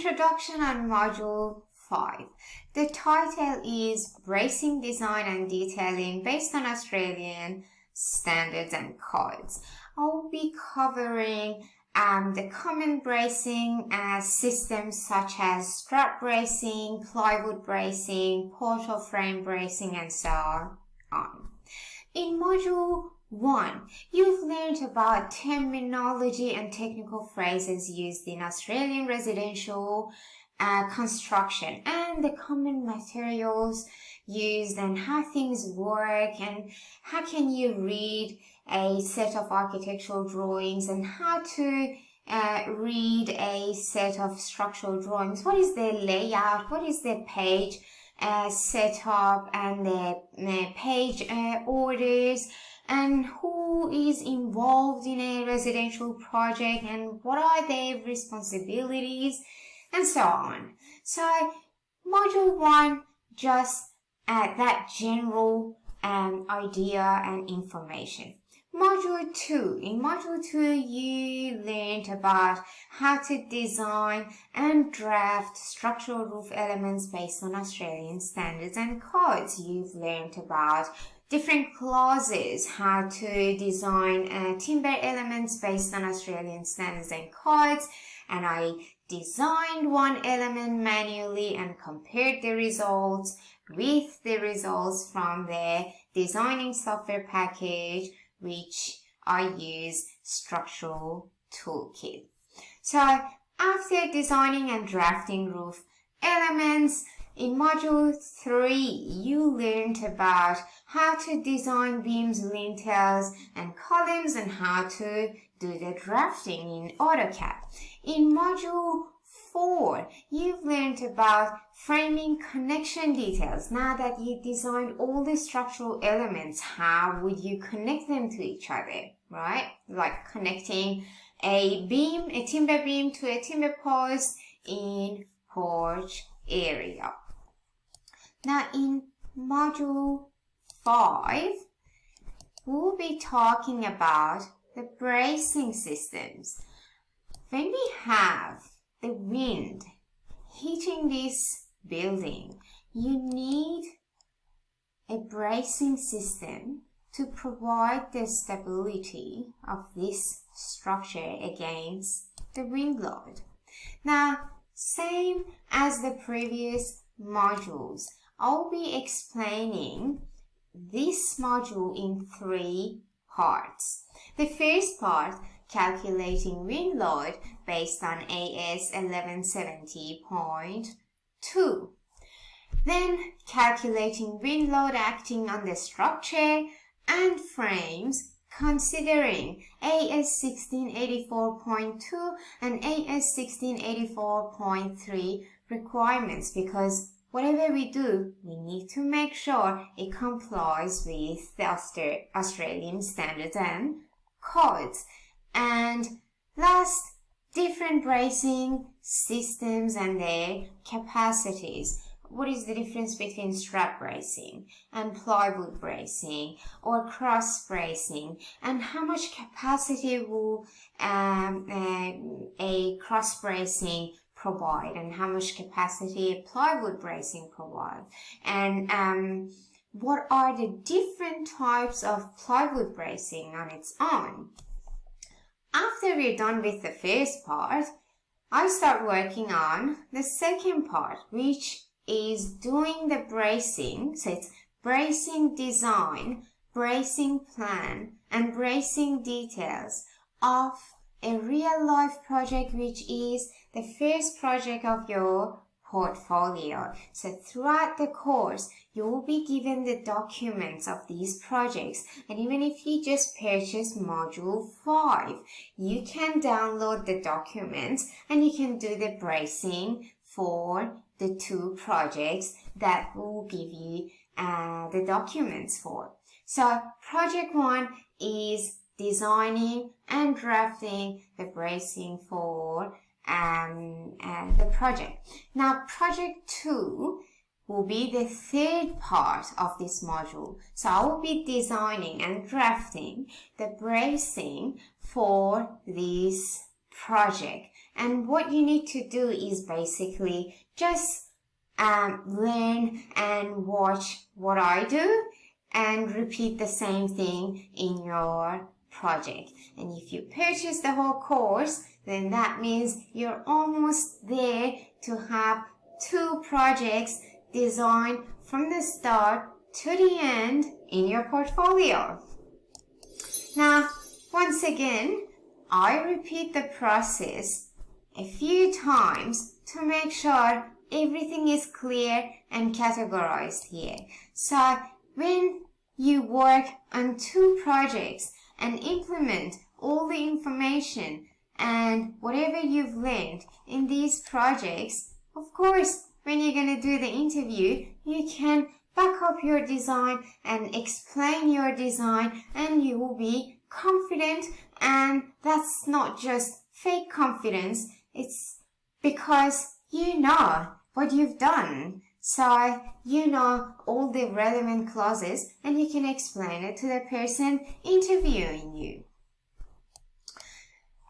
Introduction on Module 5. The title is Bracing Design and Detailing based on Australian Standards and Codes. I'll be covering the common bracing systems such as strap bracing, plywood bracing, portal frame bracing, and so on. In Module 1, you've learned about terminology and technical phrases used in Australian residential construction and the common materials used and how things work and how can you read a set of architectural drawings and how to read a set of structural drawings. What is their layout? What is their page setup and the page orders? And who is involved in a residential project and what are their responsibilities and so on. So Module 1, just that general idea and information. Module 2. In Module 2, you learned about how to design and draft structural roof elements based on Australian standards and codes. You've learned about different clauses, how to design timber elements based on Australian standards and codes, and I designed one element manually and compared the results with the results from the designing software package, which I use Structural Toolkit. So after designing and drafting roof elements, in Module 3, you learned about how to design beams, lintels, and columns and how to do the drafting in AutoCAD. In Module 4, you've learned about framing connection details. Now that you designed all the structural elements, how would you connect them to each other, right? Like connecting a beam, a timber beam to a timber post in porch area. Now in Module 5, we'll be talking about the bracing systems. When we have the wind hitting this building, you need a bracing system to provide the stability of this structure against the wind load. Now, same as the previous modules, I'll be explaining this module in 3 parts. The first part, calculating wind load based on AS 1170.2. Then calculating wind load acting on the structure and frames considering AS 1684.2 and AS 1684.3 requirements, because whatever we do, we need to make sure it complies with the Australian standards and codes. And last, different bracing systems and their capacities. What is the difference between strap bracing and plywood bracing or cross bracing, and how much capacity will a cross bracing provide and how much capacity a plywood bracing provide, and what are the different types of plywood bracing on its own. After we're done with the first part, I start working on the second part, which is doing the bracing. So it's bracing design, bracing plan, and bracing details of a real life project, which is the first project of your portfolio. So throughout the course, you will be given the documents of these projects. And even if you just purchase Module 5, you can download the documents and you can do the bracing for the 2 projects that will give you the documents for. So project 1 is designing and drafting the bracing for the project. Now project 2 will be the third part of this module. So I will be designing and drafting the bracing for this project. And what you need to do is basically just learn and watch what I do and repeat the same thing in your project. And if you purchase the whole course, then that means you're almost there to have 2 projects designed from the start to the end in your portfolio. Now, once again, I repeat the process a few times to make sure everything is clear and categorized here. So when you work on 2 projects and implement all the information and whatever you've learned in these projects, of course, when you're going to do the interview, you can back up your design and explain your design, and you will be confident. And that's not just fake confidence, it's because you know what you've done. So you know all the relevant clauses and you can explain it to the person interviewing you.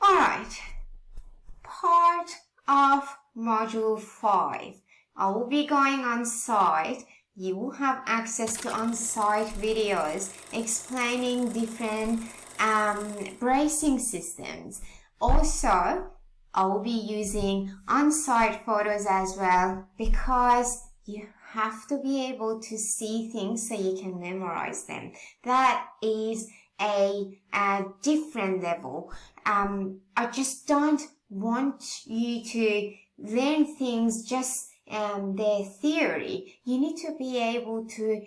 Alright, part of module 5. I will be going on site. You will have access to on-site videos explaining different bracing systems. Also, I will be using on-site photos as well, because you have to be able to see things so you can memorize them. That is a different level. I just don't want you to learn things just their theory. You need to be able to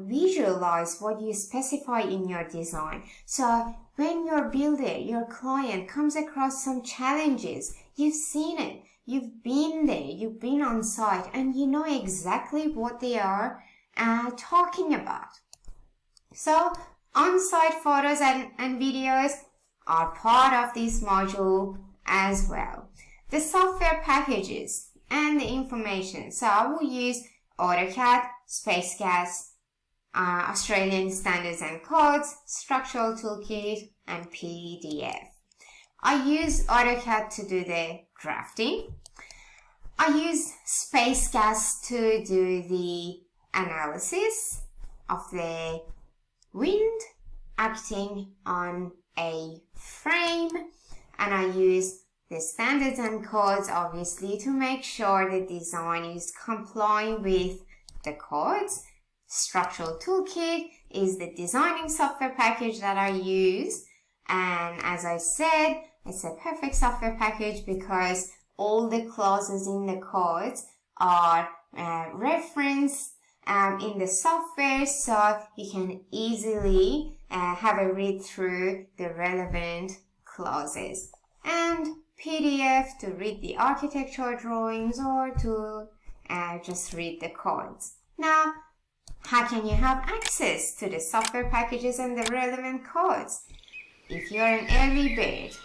visualize what you specify in your design. So when your builder, your client comes across some challenges, you've seen it, you've been there, you've been on site, and you know exactly what they are talking about. So on-site photos and videos are part of this module as well. The software packages and the information. So I will use AutoCAD, SpaceGas, Australian Standards and Codes, Structural Toolkit, and PDF. I use AutoCAD to do the drafting. I use SpaceGas to do the analysis of the wind acting on a frame, and I use the standards and codes obviously to make sure the design is complying with the codes. Structural Toolkit is the designing software package that I use, and as I said, it's a perfect software package because all the clauses in the codes are referenced in the software, so you can easily have a read through the relevant clauses. And PDF to read the architectural drawings or to just read the codes. Now, how can you have access to the software packages and the relevant codes? If you're an early bird,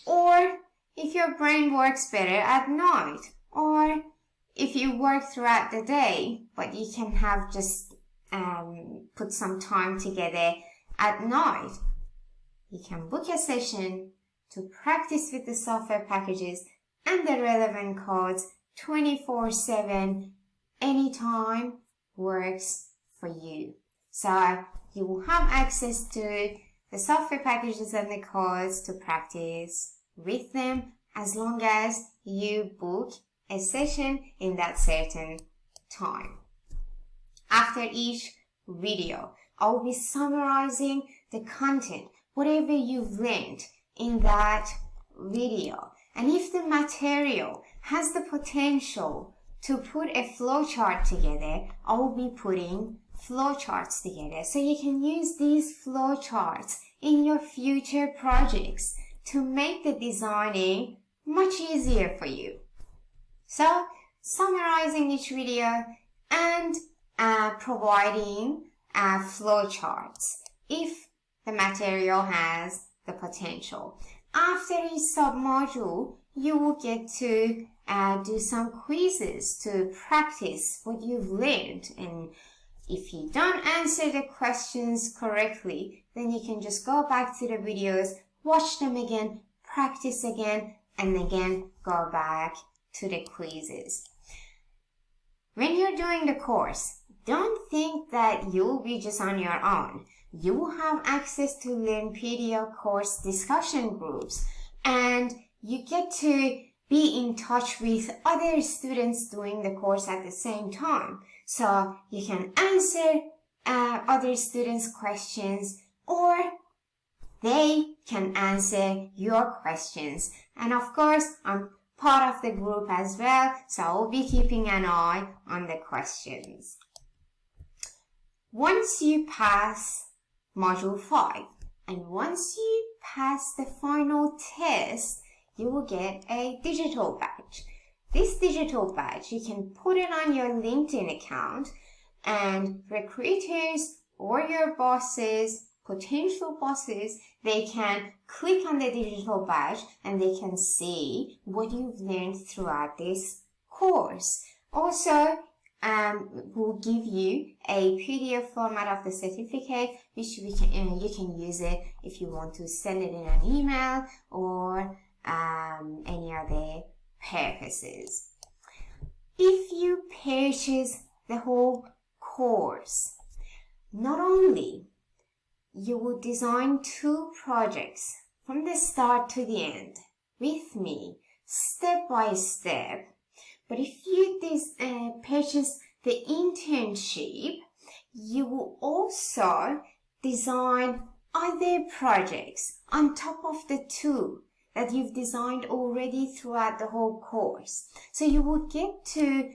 or if your brain works better at night, or if you work throughout the day, but you can have just put some time together at night, you can book a session to practice with the software packages and the relevant codes 24/7. Anytime works for you. So you will have access to the software packages and the codes to practice with them as long as you book a session in that certain time. After each video, I will be summarizing the content, whatever you've learned in that video. And if the material has the potential to put a flowchart together, I will be putting flowcharts together. So you can use these flowcharts in your future projects to make the designing much easier for you. So summarizing each video and providing flowcharts if the material has the potential. After each submodule, you will get to do some quizzes to practice what you've learned, and if you don't answer the questions correctly, then you can just go back to the videos, watch them again, practice again, and again go back to the quizzes. When you're doing the course, don't think that you'll be just on your own. You will have access to Learnpedia course discussion groups, and you get to be in touch with other students doing the course at the same time. So you can answer other students' questions, or they can answer your questions. And of course, I'm part of the group as well, so I'll be keeping an eye on the questions. Once you pass Module 5, and once you pass the final test, you will get a digital badge. This digital badge, you can put it on your LinkedIn account, and recruiters or your bosses, potential bosses, they can click on the digital badge and they can see what you've learned throughout this course. Also, we'll give you a PDF format of the certificate, which you can use it if you want to send it in an email or any other purposes. If you purchase the whole course, not only you will design 2 projects from the start to the end with me, step by step, but if you purchase the internship, you will also design other projects on top of the 2 that you've designed already throughout the whole course. So you will get to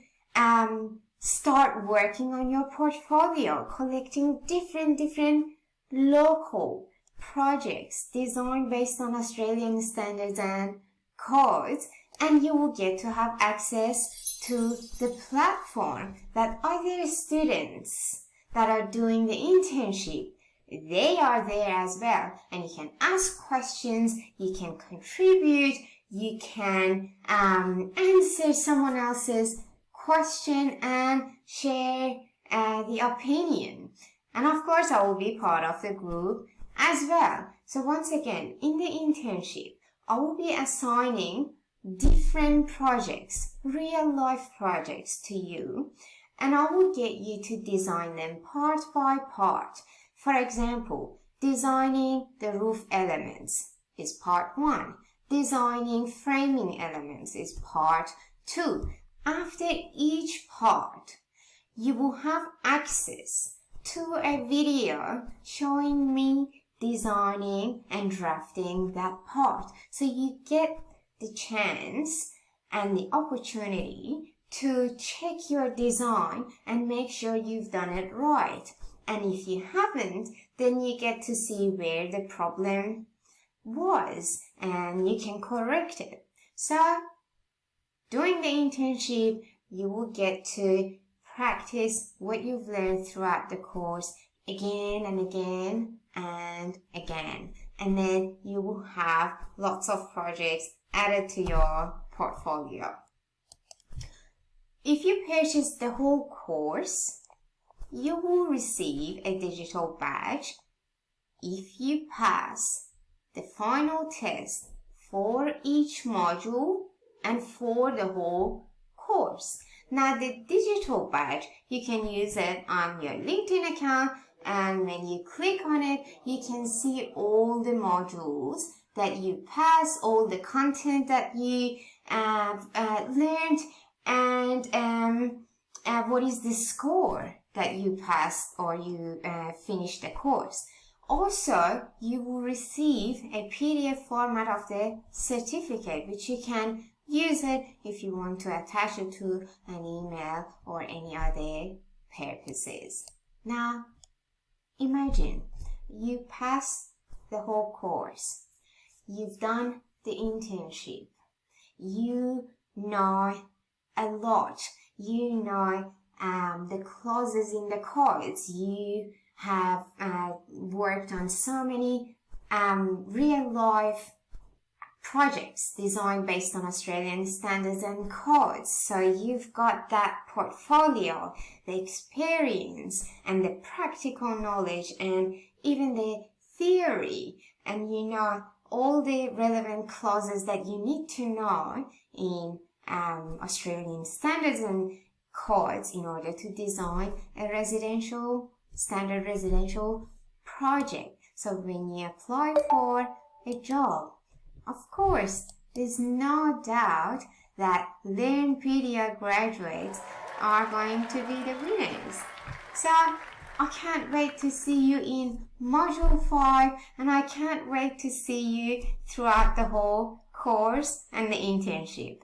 start working on your portfolio, collecting different local projects designed based on Australian standards and codes, and you will get to have access to the platform that other students that are doing the internship, they are there as well, and you can ask questions, you can contribute, you can answer someone else's question and share the opinion. And of course, I will be part of the group as well. So once again, in the internship, I will be assigning different projects, real life projects to you, and I will get you to design them part by part. For example, designing the roof elements is part 1. Designing framing elements is part 2. After each part, you will have access to a video showing me designing and drafting that part. So you get the chance and the opportunity to check your design and make sure you've done it right. And if you haven't, then you get to see where the problem was and you can correct it. So during the internship, you will get to practice what you've learned throughout the course again and again and again. And then you will have lots of projects added to your portfolio. If you purchase the whole course, you will receive a digital badge if you pass the final test for each module and for the whole course. Now, the digital badge, you can use it on your LinkedIn account, and when you click on it, you can see all the modules that you pass, all the content that you learned, and what is the score that you passed or you finished the course. Also, you will receive a PDF format of the certificate, which you can use it if you want to attach it to an email or any other purposes. Now, imagine you pass the whole course. You've done the internship. You know a lot. You know the clauses in the codes. You have worked on so many real life projects designed based on Australian standards and codes. So you've got that portfolio, the experience and the practical knowledge and even the theory, and you know all the relevant clauses that you need to know in Australian standards and codes in order to design a standard residential project. So when you apply for a job, of course, there's no doubt that Learnpedia graduates are going to be the winners. So I can't wait to see you in Module 5, and I can't wait to see you throughout the whole course and the internship.